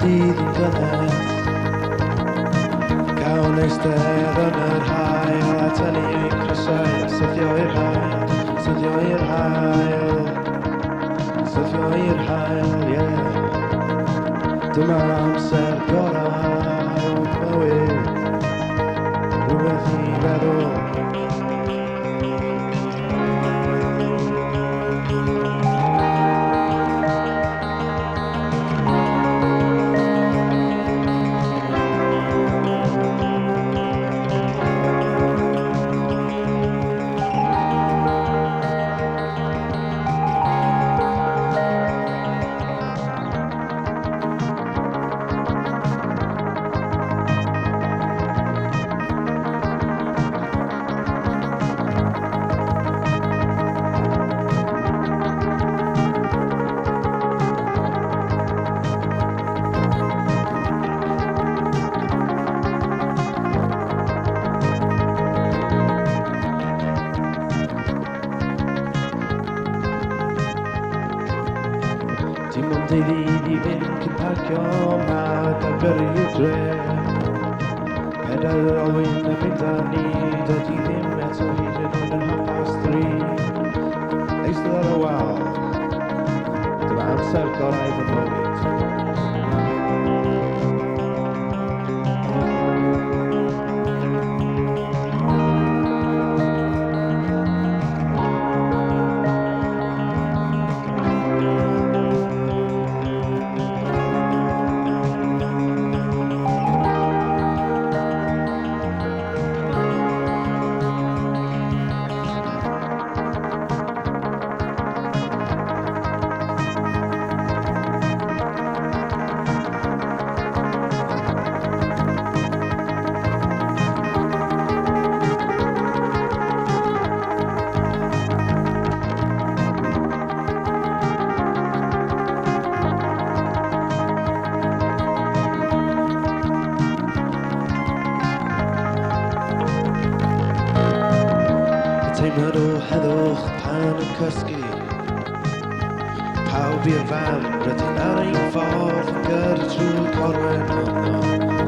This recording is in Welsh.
dydd yn gynnes Cawn eistedd yn yr hael a tynnu ein crysau a syddio i'r hael Syddio i'r hael Syddio i'r hael, yeah Dyma amser gorau o'r bywyd Rhywbeth i feddwl Dim ond ei ddydd i fynd cyn parcio mag ar gyrru i'r dre Pedair olwyn y fynd â ni Dydy ddim eto hyd yn oed yn 3:30 Eistedd ar y wal Dyma amser gorau fy mywyd Teimlad o heddwch pan yn cysgu Pawb i'r fan rydyn ar ein ffordd yn gyrru trwy'r corwen